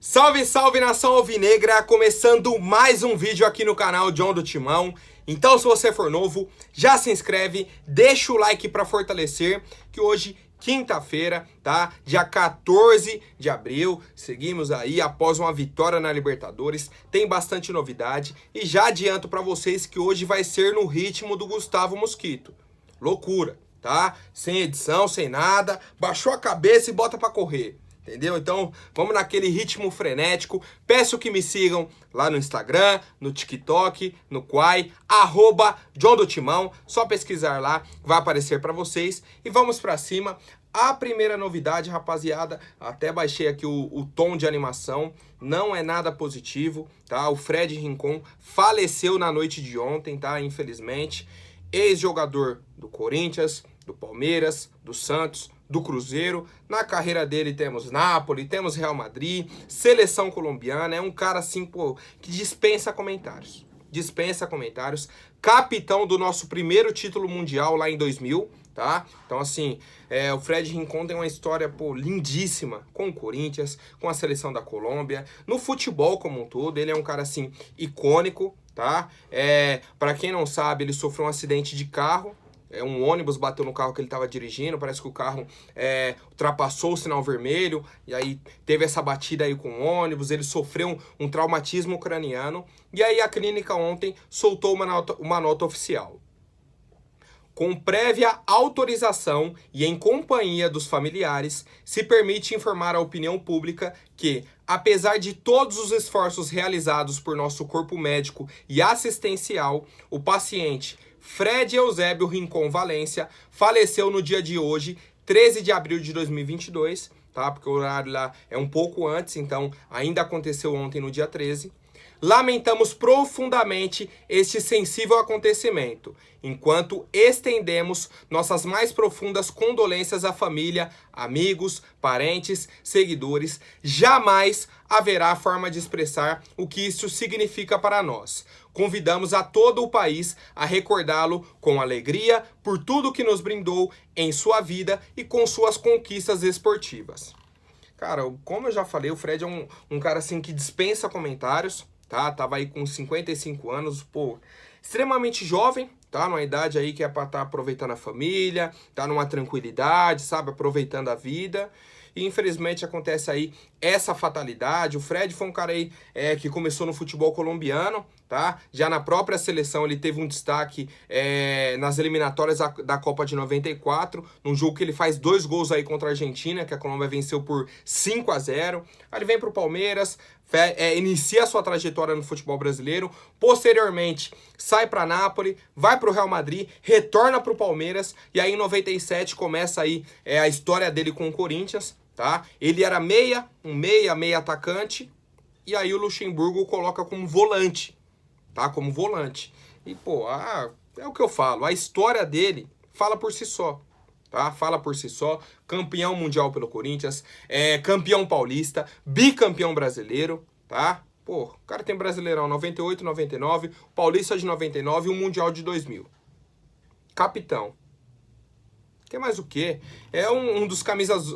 Salve, salve, nação alvinegra! Começando mais um vídeo aqui no canal John do Timão. Então, se você for novo, já se inscreve, deixa o like para fortalecer, que hoje, quinta-feira, tá? Dia 14 de abril, seguimos aí após uma vitória na Libertadores, tem bastante novidade e já adianto para vocês que hoje vai ser no ritmo do Gustavo Mosquito. Loucura, tá? Sem edição, sem nada, baixou a cabeça e bota para correr. Entendeu? Então, vamos naquele ritmo frenético. Peço que me sigam lá no Instagram, no TikTok, no Quai, @John do Timão. Só pesquisar lá, vai aparecer para vocês. E vamos para cima. A primeira novidade, rapaziada, até baixei aqui o tom de animação, não é nada positivo, tá? O Fred Rincon faleceu na noite de ontem, tá? Infelizmente. Ex-jogador do Corinthians, do Palmeiras, do Santos, do Cruzeiro. Na carreira dele temos Napoli, temos Real Madrid, seleção colombiana. É um cara assim, pô, que dispensa comentários. Dispensa comentários. Capitão do nosso primeiro título mundial lá em 2000, tá? Então assim, o Fred Rincon tem uma história, pô, lindíssima com o Corinthians, com a seleção da Colômbia, no futebol como um todo. Ele é um cara assim icônico, tá? Para quem não sabe, ele sofreu um acidente de carro. Um ônibus bateu no carro que ele estava dirigindo, parece que o carro ultrapassou o sinal vermelho, e aí teve essa batida aí com o ônibus, ele sofreu um traumatismo craniano, e aí a clínica ontem soltou uma nota oficial. Com prévia autorização e em companhia dos familiares, se permite informar à opinião pública que, apesar de todos os esforços realizados por nosso corpo médico e assistencial, o paciente Fred Eusébio Rincon Valência faleceu no dia de hoje, 13 de abril de 2022, tá? Porque o horário lá é um pouco antes, então ainda aconteceu ontem no dia 13. Lamentamos profundamente este sensível acontecimento, enquanto estendemos nossas mais profundas condolências à família, amigos, parentes, seguidores. Jamais haverá forma de expressar o que isso significa para nós. Convidamos a todo o país a recordá-lo com alegria por tudo que nos brindou em sua vida e com suas conquistas esportivas. Cara, como eu já falei, o Fred é um cara assim que dispensa comentários, tá? Tava aí com 55 anos, pô, extremamente jovem, tá? Numa idade aí que é pra estar aproveitando a família, tá numa tranquilidade, sabe? Aproveitando a vida. E infelizmente acontece aí essa fatalidade. O Fred foi um cara aí que começou no futebol colombiano, tá? Já na própria seleção ele teve um destaque nas eliminatórias da Copa de 94, num jogo que ele faz 2 gols aí contra a Argentina, que a Colômbia venceu por 5-0. Aí ele vem pro Palmeiras, inicia a sua trajetória no futebol brasileiro, posteriormente sai para Napoli, vai para o Real Madrid, retorna para o Palmeiras, e aí em 97 começa aí a história dele com o Corinthians, tá? Ele era meia atacante, e aí o Luxemburgo o coloca como volante, tá? Como volante. E pô, é o que eu falo, a história dele fala por si só. Tá? Fala por si só, campeão mundial pelo Corinthians, campeão paulista, bicampeão brasileiro, tá? Pô, o cara tem Brasileirão 98, 99, Paulista de 99 e o Mundial de 2000. Capitão. Quer mais o quê? É um dos camisas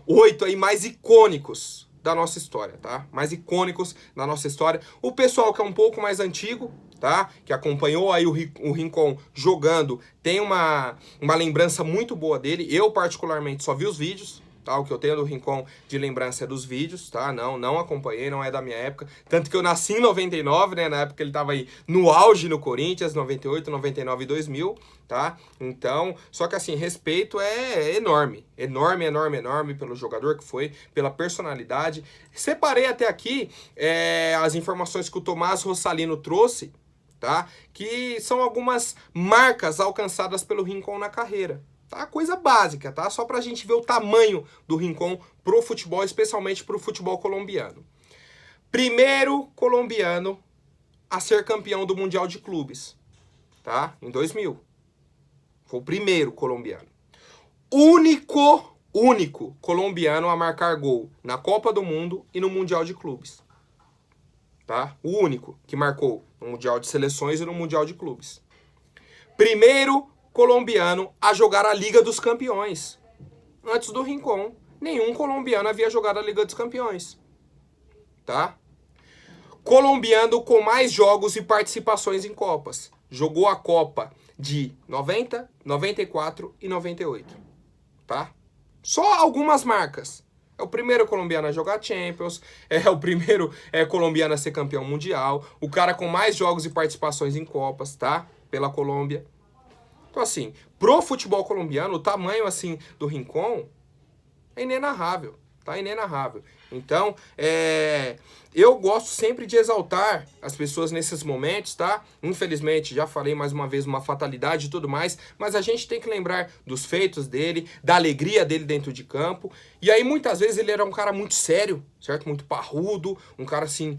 8 aí mais icônicos da nossa história, tá? Mais icônicos da nossa história. O pessoal que é um pouco mais antigo, tá? Que acompanhou aí o Rincon jogando, tem uma lembrança muito boa dele. Eu, particularmente, só vi os vídeos, tá? O que eu tenho do Rincon de lembrança é dos vídeos, tá? Não acompanhei, não é da minha época. Tanto que eu nasci em 99, né? Na época ele tava aí no auge no Corinthians, 98, 99 e 2000, tá? Então, só que assim, respeito é enorme. Enorme pelo jogador que foi, pela personalidade. Separei até aqui as informações que o Tomás Rossalino trouxe, tá? Que são algumas marcas alcançadas pelo Rincon na carreira. Tá? Coisa básica, tá? Só pra gente ver o tamanho do Rincon pro futebol, especialmente pro futebol colombiano. Primeiro colombiano a ser campeão do Mundial de Clubes, tá? Em 2000. Foi o primeiro colombiano. Único colombiano a marcar gol na Copa do Mundo e no Mundial de Clubes. Tá? O único que marcou no Mundial de Seleções e no Mundial de Clubes. Primeiro colombiano a jogar a Liga dos Campeões. Antes do Rincon, nenhum colombiano havia jogado a Liga dos Campeões. tá? Colombiano com mais jogos e participações em Copas. Jogou a Copa de 90, 94 e 98, tá? Só algumas marcas. É o primeiro colombiano a jogar Champions, é o primeiro colombiano a ser campeão mundial, o cara com mais jogos e participações em Copas, tá? Pela Colômbia. Então, assim, pro futebol colombiano, o tamanho, assim, do Rincón é inenarrável, tá? Inenarrável. Então, eu gosto sempre de exaltar as pessoas nesses momentos, tá? Infelizmente, já falei mais uma vez, uma fatalidade e tudo mais, mas a gente tem que lembrar dos feitos dele, da alegria dele dentro de campo. E aí, muitas vezes, ele era um cara muito sério, certo? Muito parrudo, um cara, assim,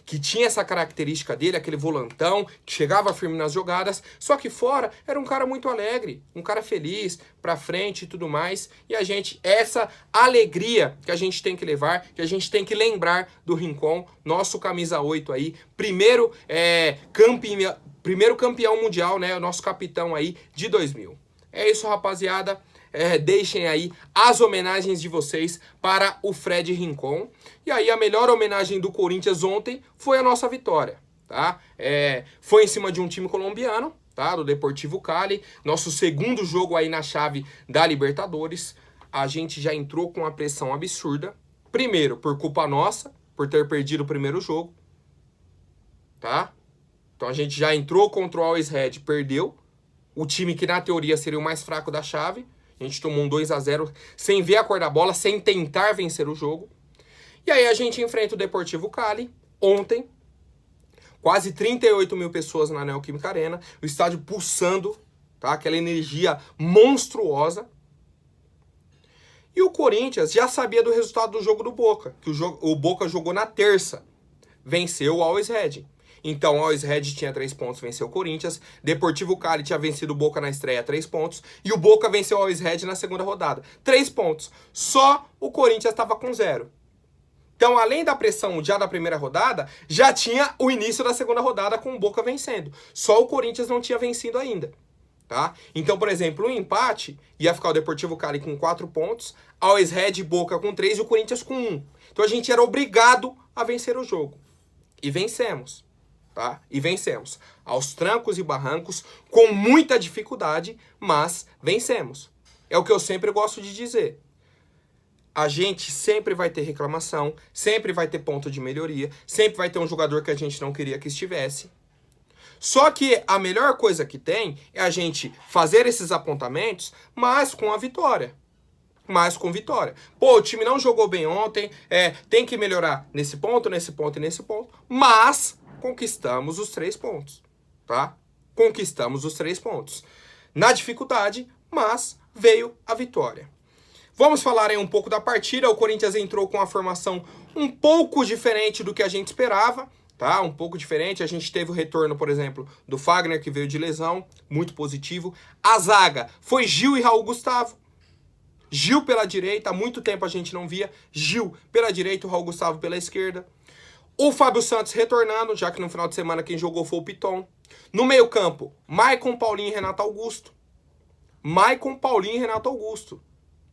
que tinha essa característica dele, aquele volantão, que chegava firme nas jogadas, só que fora era um cara muito alegre, um cara feliz, pra frente e tudo mais. E a gente, essa alegria que a gente tem que levar, que a gente tem que lembrar do Rincón, nosso camisa 8 aí, primeiro campeão mundial, né, o nosso capitão aí de 2000. É isso, rapaziada. Deixem aí as homenagens de vocês para o Fred Rincón. E aí a melhor homenagem do Corinthians ontem foi a nossa vitória, tá? Foi em cima de um time colombiano, tá? Do Deportivo Cali. Nosso segundo jogo aí na chave da Libertadores. A gente já entrou com uma pressão absurda. Primeiro, por culpa nossa, por ter perdido o primeiro jogo, tá? Então a gente já entrou contra o Always Red, perdeu. O time que na teoria seria o mais fraco da chave. A gente tomou um 2-0 sem ver a cor da bola, sem tentar vencer o jogo. E aí a gente enfrenta o Deportivo Cali ontem. Quase 38 mil pessoas na Neoquímica Arena. O estádio pulsando, tá? Aquela energia monstruosa. E o Corinthians já sabia do resultado do jogo do Boca. Que o Boca jogou na terça. Venceu o Always Red. Então, o Always Red tinha 3 pontos, venceu o Corinthians. Deportivo Cali tinha vencido o Boca na estreia, 3 pontos. E o Boca venceu o Always Red na segunda rodada, 3 pontos. Só o Corinthians estava com 0. Então, além da pressão já da primeira rodada, já tinha o início da segunda rodada com o Boca vencendo. Só o Corinthians não tinha vencido ainda, tá? Então, por exemplo, um empate ia ficar o Deportivo Cali com 4 pontos, Always Red e Boca com 3 e o Corinthians com 1. Então, a gente era obrigado a vencer o jogo. E vencemos. Tá? E vencemos, aos trancos e barrancos, com muita dificuldade, mas vencemos. É o que eu sempre gosto de dizer. A gente sempre vai ter reclamação, sempre vai ter ponto de melhoria, sempre vai ter um jogador que a gente não queria que estivesse. Só que a melhor coisa que tem é a gente fazer esses apontamentos, mas com a vitória. Mas com vitória. Pô, o time não jogou bem ontem, tem que melhorar nesse ponto, nesse ponto e nesse ponto, mas conquistamos os 3 pontos, tá? Conquistamos os 3 pontos. Na dificuldade, mas veio a vitória. Vamos falar aí um pouco da partida. O Corinthians entrou com uma formação um pouco diferente do que a gente esperava, tá? Um pouco diferente. A gente teve o retorno, por exemplo, do Fagner, que veio de lesão, muito positivo. A zaga foi Gil e Raul Gustavo. Gil pela direita, há muito tempo a gente não via. Gil pela direita, o Raul Gustavo pela esquerda. O Fábio Santos retornando, já que no final de semana quem jogou foi o Piton. No meio campo, Maicon, Paulinho e Renato Augusto. Maicon, Paulinho e Renato Augusto.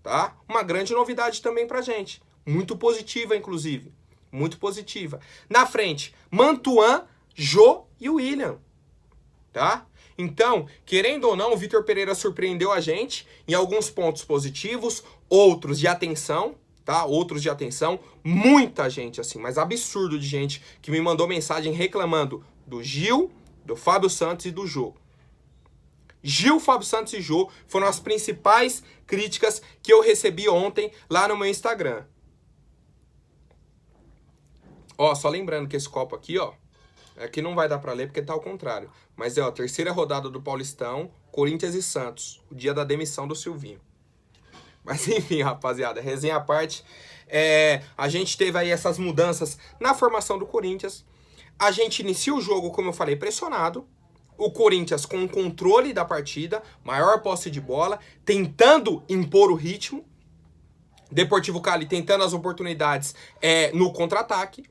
Tá? Uma grande novidade também pra gente. Muito positiva, inclusive. Muito positiva. Na frente, Mantuan, Jô e William. Tá? Então, querendo ou não, o Vitor Pereira surpreendeu a gente em alguns pontos positivos, outros de atenção. Tá? Outros de atenção, muita gente assim, mas absurdo de gente que me mandou mensagem reclamando do Gil, do Fábio Santos e do Jô. Gil, Fábio Santos e Jô foram as principais críticas que eu recebi ontem lá no meu Instagram. Ó, só lembrando que esse copo aqui, ó, aqui não vai dar pra ler porque tá ao contrário, mas é a terceira rodada do Paulistão, Corinthians e Santos, o dia da demissão do Silvinho. Mas enfim, rapaziada, resenha à parte, a gente teve aí essas mudanças na formação do Corinthians. A gente inicia o jogo, como eu falei, pressionado. O Corinthians com o controle da partida, maior posse de bola, tentando impor o ritmo. Deportivo Cali tentando as oportunidades no contra-ataque.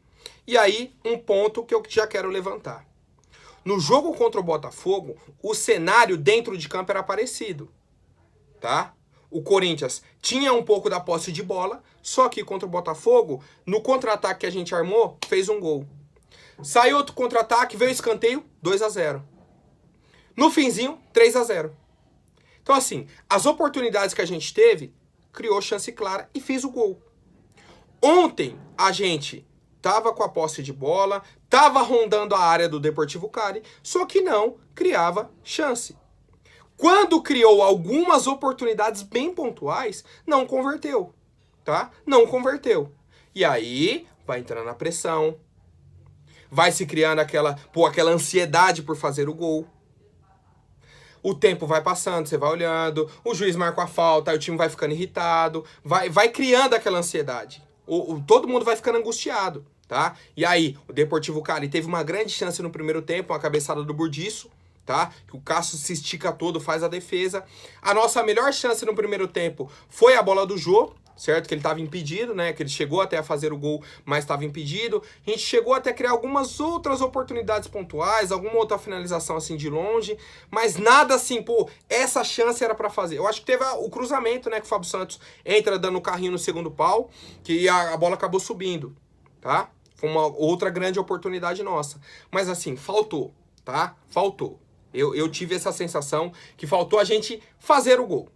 E aí, um ponto que eu já quero levantar. No jogo contra o Botafogo, o cenário dentro de campo era parecido, tá? o Corinthians tinha um pouco da posse de bola, só que contra o Botafogo, no contra-ataque que a gente armou, fez um gol. Saiu outro contra-ataque, veio o escanteio, 2-0. No finzinho, 3-0. Então assim, as oportunidades que a gente teve, criou chance clara e fez o gol. Ontem, a gente tava com a posse de bola, tava rondando a área do Deportivo Cali, só que não criava chance. Quando criou algumas oportunidades bem pontuais, não converteu, tá? Não converteu. E aí, vai entrando a pressão, vai se criando aquela ansiedade por fazer o gol. O tempo vai passando, você vai olhando, o juiz marca a falta, aí o time vai ficando irritado, vai criando aquela ansiedade. Todo mundo vai ficando angustiado, tá? E aí, o Deportivo Cali teve uma grande chance no primeiro tempo, uma cabeçada do Burdiço, tá? Que o Cássio se estica todo, faz a defesa. A nossa melhor chance no primeiro tempo foi a bola do Jô, certo? Que ele estava impedido, né? Que ele chegou até a fazer o gol, mas estava impedido. A gente chegou até a criar algumas outras oportunidades pontuais, alguma outra finalização assim de longe, mas nada assim, pô, essa chance era para fazer. Eu acho que teve o cruzamento, né? Que o Fábio Santos entra dando o carrinho no segundo pau, que a bola acabou subindo, tá? Foi uma outra grande oportunidade nossa. Mas assim, faltou, tá? Faltou. Eu tive essa sensação que faltou a gente fazer o gol.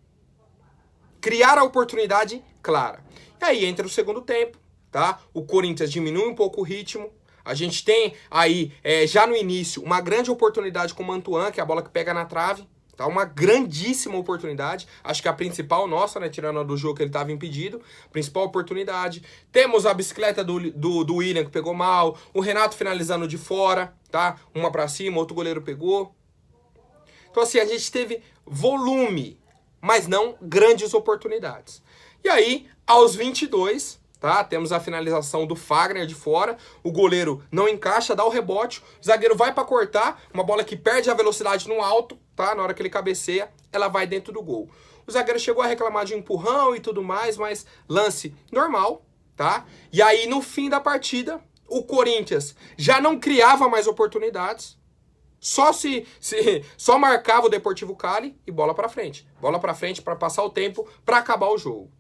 Criar a oportunidade clara. E aí entra o segundo tempo, tá? O Corinthians diminui um pouco o ritmo. A gente tem aí, já no início, uma grande oportunidade com o Mantuan, que é a bola que pega na trave. Tá? Uma grandíssima oportunidade. Acho que a principal nossa, né? Tirando a do jogo que ele estava impedido. Principal oportunidade. Temos a bicicleta do William, que pegou mal. O Renato finalizando de fora, tá? Uma pra cima, outro goleiro pegou. Então assim, a gente teve volume, mas não grandes oportunidades. E aí, aos 22, tá? Temos a finalização do Fagner de fora, o goleiro não encaixa, dá o rebote, o zagueiro vai para cortar, uma bola que perde a velocidade no alto, tá? Na hora que ele cabeceia, ela vai dentro do gol. O zagueiro chegou a reclamar de empurrão e tudo mais, mas lance normal, tá? E aí, no fim da partida, o Corinthians já não criava mais oportunidades, só marcava o Deportivo Cali e bola pra frente. Bola pra frente para passar o tempo, para acabar o jogo.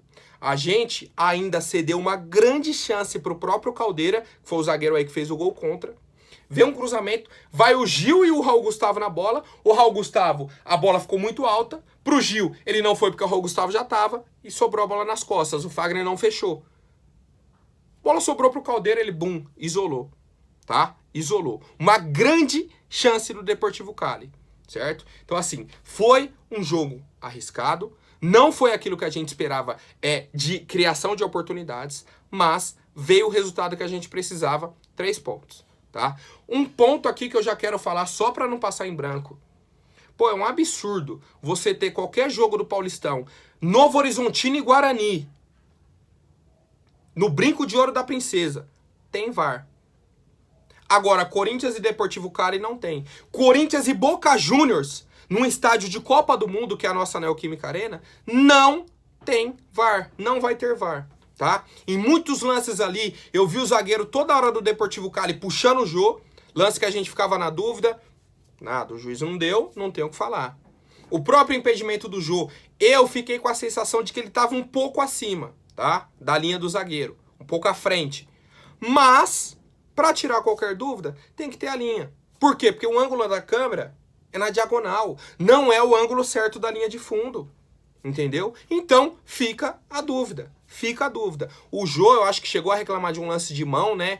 A gente ainda cedeu uma grande chance pro próprio Caldeira, que foi o zagueiro aí que fez o gol contra. Vê um cruzamento, vai o Gil e o Raul Gustavo na bola. O Raul Gustavo, a bola ficou muito alta. Pro Gil, ele não foi porque o Raul Gustavo já tava e sobrou a bola nas costas. O Fagner não fechou. A bola sobrou pro Caldeira, ele, bum, isolou. Tá? Isolou. Uma grande chance do Deportivo Cali, certo? Então assim, foi um jogo arriscado, não foi aquilo que a gente esperava de criação de oportunidades, mas veio o resultado que a gente precisava, 3 pontos, tá? Um ponto aqui que eu já quero falar só para não passar em branco. Pô, é um absurdo você ter qualquer jogo do Paulistão, Novo Horizontino e Guarani, no Brinco de Ouro da Princesa, tem VAR. Agora, Corinthians e Deportivo Cali não tem. Corinthians e Boca Juniors, num estádio de Copa do Mundo, que é a nossa Neoquímica Arena, não tem VAR. Não vai ter VAR, tá? Em muitos lances ali, eu vi o zagueiro toda hora do Deportivo Cali puxando o Jô, lance que a gente ficava na dúvida. Nada, o juiz não deu, não tem o que falar. O próprio impedimento do Jô, eu fiquei com a sensação de que ele estava um pouco acima, tá? Da linha do zagueiro, um pouco à frente. Mas, para tirar qualquer dúvida, tem que ter a linha. Por quê? Porque o ângulo da câmera é na diagonal, não é o ângulo certo da linha de fundo. Entendeu? Então, fica a dúvida. Fica a dúvida. O Jô, eu acho que chegou a reclamar de um lance de mão, né?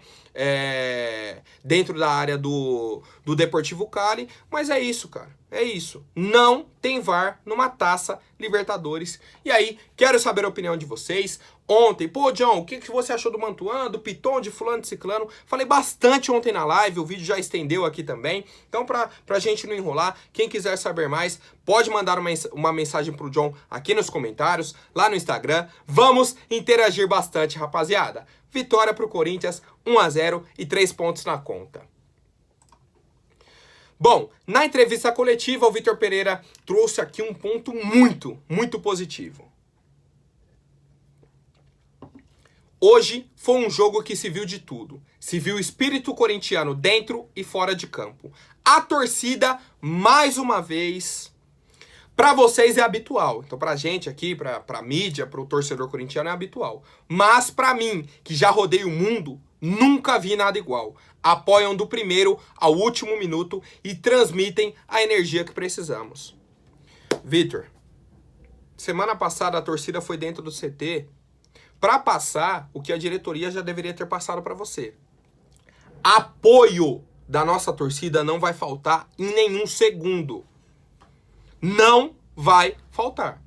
Dentro da área do Deportivo Cali. Mas é isso, cara. É isso. Não tem VAR numa Taça Libertadores. E aí, quero saber a opinião de vocês. Ontem, pô, John, o que você achou do Mantuan, do Piton, de fulano, de ciclano? Falei bastante ontem na live, o vídeo já estendeu aqui também. Então, pra gente não enrolar, quem quiser saber mais, pode mandar uma mensagem pro John aqui nos comentários, lá no Instagram. Vamos interagir bastante, rapaziada. Vitória pro Corinthians, 1-0 e 3 pontos na conta. Bom, na entrevista coletiva, o Vitor Pereira trouxe aqui um ponto muito positivo. Hoje foi um jogo que se viu de tudo. Se viu o espírito corintiano dentro e fora de campo. A torcida, mais uma vez, Pra vocês é habitual. Então pra gente aqui, pra mídia, pro torcedor corintiano é habitual. Mas pra mim, que já rodei o mundo, nunca vi nada igual. Apoiam do primeiro ao último minuto e transmitem a energia que precisamos. Vitor, semana passada a torcida foi dentro do CT pra passar o que a diretoria já deveria ter passado pra você. Apoio da nossa torcida não vai faltar em nenhum segundo. Não vai faltar.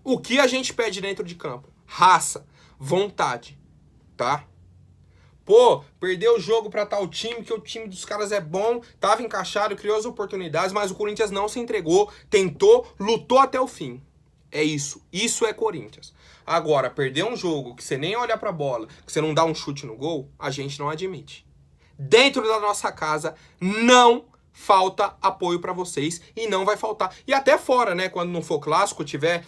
O que a gente pede dentro de campo? Raça, vontade, tá? Pô, perdeu o jogo pra tal time, que o time dos caras é bom, tava encaixado, criou as oportunidades, mas o Corinthians não se entregou, tentou, lutou até o fim. É isso. Isso é Corinthians. Agora, perder um jogo que você nem olha pra bola, que você não dá um chute no gol, a gente não admite. Dentro da nossa casa, não falta apoio pra vocês e não vai faltar. E até fora, né? Quando não for clássico, tiver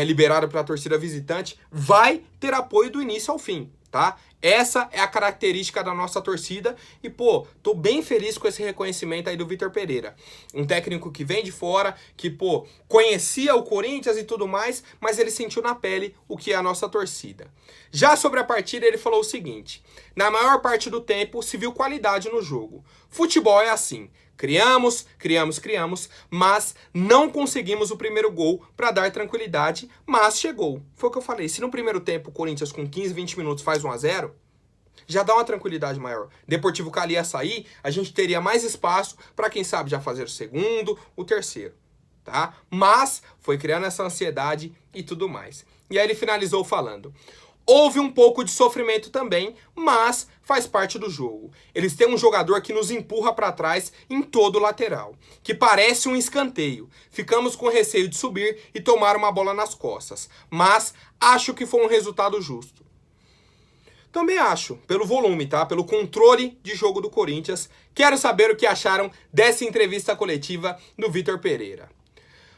liberado pra torcida visitante, vai ter apoio do início ao fim, tá? Essa é a característica da nossa torcida e, pô, tô bem feliz com esse reconhecimento aí do Vitor Pereira. Um técnico que vem de fora, que, pô, conhecia o Corinthians e tudo mais, mas ele sentiu na pele o que é a nossa torcida. Já sobre a partida, ele falou o seguinte: na maior parte do tempo se viu qualidade no jogo. Futebol é assim. Criamos, mas não conseguimos o primeiro gol para dar tranquilidade, mas chegou. Foi o que eu falei, se no primeiro tempo o Corinthians com 15, 20 minutos faz 1-0, já dá uma tranquilidade maior. Deportivo Cali ia sair, a gente teria mais espaço para quem sabe já fazer o segundo, o terceiro, tá? Mas foi criando essa ansiedade e tudo mais. E aí ele finalizou falando: houve um pouco de sofrimento também, mas faz parte do jogo. Eles têm um jogador que nos empurra para trás em todo o lateral, que parece um escanteio. Ficamos com receio de subir e tomar uma bola nas costas, mas acho que foi um resultado justo. Também acho, pelo volume, tá? Pelo controle de jogo do Corinthians. Quero saber o que acharam dessa entrevista coletiva do Vitor Pereira.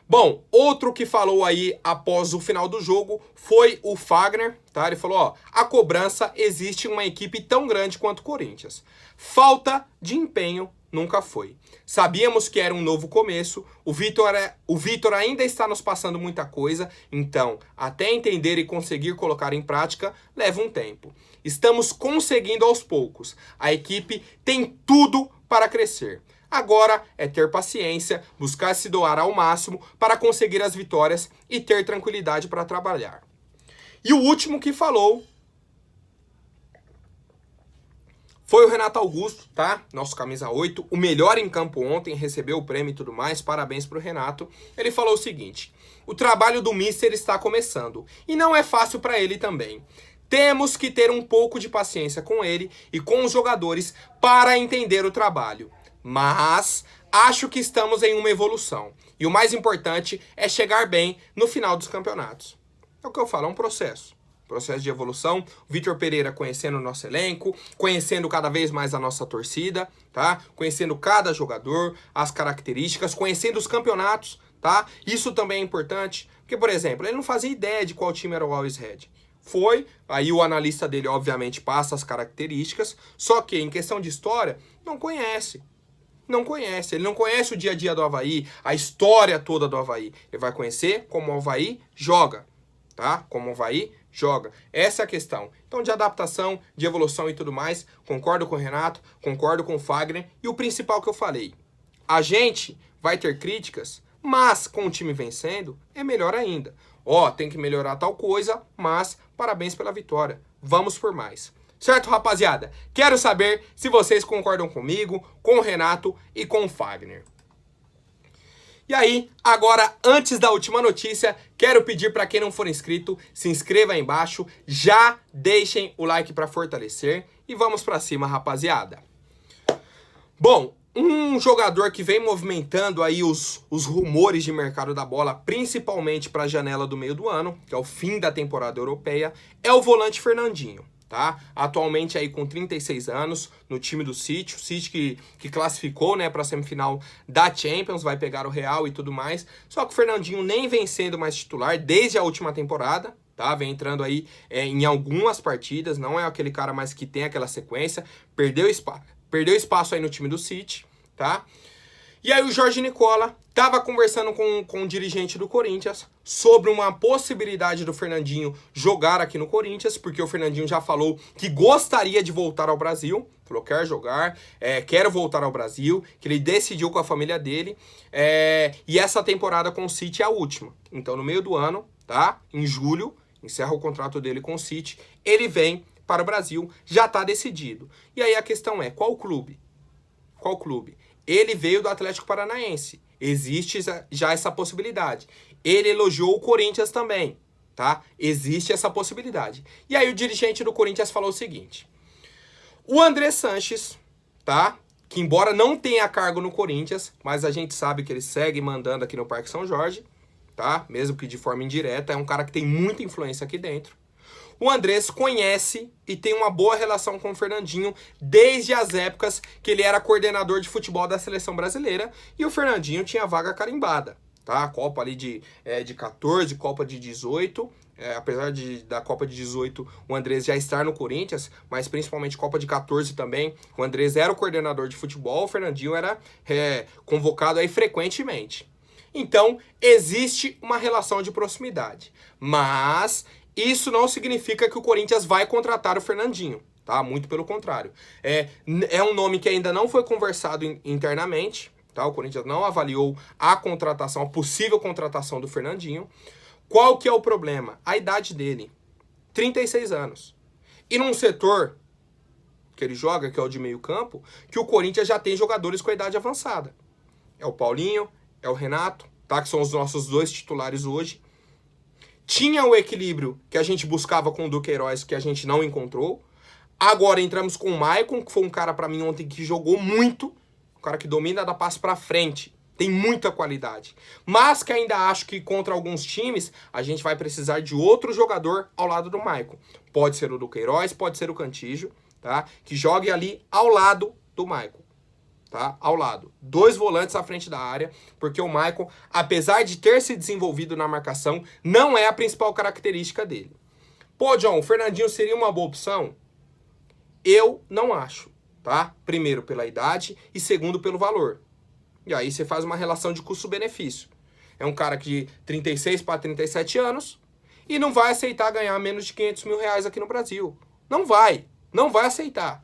Bom, outro que falou aí após o final do jogo foi o Fagner, tá? Ele falou, ó, a cobrança existe em uma equipe tão grande quanto o Corinthians. Falta de empenho nunca foi. Sabíamos que era um novo começo, o Vitor ainda está nos passando muita coisa, então até entender e conseguir colocar em prática leva um tempo. Estamos conseguindo aos poucos, a equipe tem tudo para crescer. Agora é ter paciência, buscar se doar ao máximo para conseguir as vitórias e ter tranquilidade para trabalhar. E o último que falou foi o Renato Augusto, tá? Nosso camisa 8, o melhor em campo ontem, recebeu o prêmio e tudo mais, parabéns pro Renato. Ele falou o seguinte: o trabalho do Mister está começando e não é fácil para ele também. Temos que ter um pouco de paciência com ele e com os jogadores para entender o trabalho. Mas acho que estamos em uma evolução. E o mais importante é chegar bem no final dos campeonatos. É o que eu falo, é um processo. Processo de evolução. O Vitor Pereira conhecendo o nosso elenco, conhecendo cada vez mais a nossa torcida, tá? Conhecendo cada jogador, as características, conhecendo os campeonatos, tá? Isso também é importante. Porque, por exemplo, ele não fazia ideia de qual time era o Always Red. Foi, aí o analista dele obviamente passa as características, só que em questão de história, não conhece. Não conhece, ele não conhece o dia a dia do Avaí, a história toda do Avaí. Ele vai conhecer como o Avaí joga, tá? Como o Avaí joga. Essa é a questão. Então, de adaptação, de evolução e tudo mais, concordo com o Renato, concordo com o Fagner. E o principal que eu falei, a gente vai ter críticas, mas com o time vencendo, é melhor ainda. Ó, tem que melhorar tal coisa, mas parabéns pela vitória. Vamos por mais. Certo, rapaziada? Quero saber se vocês concordam comigo, com o Renato e com o Fagner. E aí, agora, antes da última notícia, quero pedir para quem não for inscrito, se inscreva aí embaixo, já deixem o like para fortalecer e vamos para cima, rapaziada. Bom, um jogador que vem movimentando aí os rumores de mercado da bola, principalmente para a janela do meio do ano, que é o fim da temporada europeia, é o volante Fernandinho. Tá? Atualmente aí com 36 anos no time do City, o City que classificou, né, para a semifinal da Champions, vai pegar o Real e tudo mais. Só que o Fernandinho nem vem sendo mais titular desde a última temporada, tá? Vem entrando aí em algumas partidas, não é aquele cara mais que tem aquela sequência, perdeu espaço aí no time do City, tá? E aí o Jorge Nicola estava conversando com o dirigente do Corinthians sobre uma possibilidade do Fernandinho jogar aqui no Corinthians, porque o Fernandinho já falou que gostaria de voltar ao Brasil, falou quer jogar, quero voltar ao Brasil, que ele decidiu com a família dele, e essa temporada com o City é a última. Então no meio do ano, tá? Em julho, encerra o contrato dele com o City, ele vem para o Brasil, já está decidido. E aí a questão é, qual clube? Qual clube? Ele veio do Atlético Paranaense. Existe já essa possibilidade. Ele elogiou o Corinthians também, tá? Existe essa possibilidade. E aí o dirigente do Corinthians falou o seguinte. O André Sanches, tá? Que embora não tenha cargo no Corinthians, mas a gente sabe que ele segue mandando aqui no Parque São Jorge, tá? Mesmo que de forma indireta, é um cara que tem muita influência aqui dentro. O Andrés conhece e tem uma boa relação com o Fernandinho desde as épocas que ele era coordenador de futebol da seleção brasileira e o Fernandinho tinha vaga carimbada, tá? Copa ali de 14, Copa de 18, apesar da Copa de 18 o Andrés já estar no Corinthians, mas principalmente Copa de 14 também, o Andrés era o coordenador de futebol, o Fernandinho era convocado aí frequentemente. Então, existe uma relação de proximidade, mas isso não significa que o Corinthians vai contratar o Fernandinho, tá? Muito pelo contrário. É um nome que ainda não foi conversado internamente, tá? O Corinthians não avaliou a contratação, a possível contratação do Fernandinho. Qual que é o problema? A idade dele, 36 anos. E num setor que ele joga, que é o de meio campo, que o Corinthians já tem jogadores com a idade avançada. É o Paulinho, é o Renato, tá? Que são os nossos dois titulares hoje. Tinha o equilíbrio que a gente buscava com o Duqueiroz, que a gente não encontrou. Agora entramos com o Maicon, que foi um cara pra mim ontem que jogou muito. Um cara que domina, dá passe pra frente. Tem muita qualidade. Mas que ainda acho que contra alguns times, a gente vai precisar de outro jogador ao lado do Maicon. Pode ser o Duqueiroz, pode ser o Cantígio, tá? Que jogue ali ao lado do Maicon. Tá? Ao lado. 2 volantes à frente da área, porque o Maicon, apesar de ter se desenvolvido na marcação, não é a principal característica dele. Pô, John, o Fernandinho seria uma boa opção? Eu não acho, tá? Primeiro pela idade e segundo pelo valor. E aí você faz uma relação de custo-benefício. É um cara de 36 para 37 anos e não vai aceitar ganhar menos de 500 mil reais aqui no Brasil. Não vai aceitar.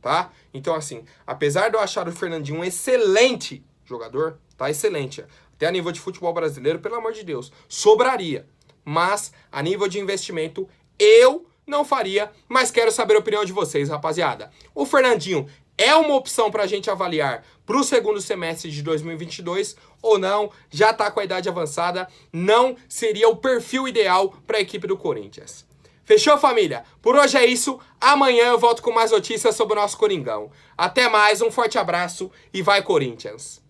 Tá? Então, assim, apesar de eu achar o Fernandinho um excelente jogador, tá? Excelente. Até a nível de futebol brasileiro, pelo amor de Deus, sobraria. Mas, a nível de investimento, eu não faria, mas quero saber a opinião de vocês, rapaziada. O Fernandinho é uma opção pra gente avaliar pro segundo semestre de 2022 ou não? Já tá com a idade avançada, não seria o perfil ideal pra equipe do Corinthians. Fechou, família? Por hoje é isso. Amanhã eu volto com mais notícias sobre o nosso Coringão. Até mais, um forte abraço e vai, Corinthians!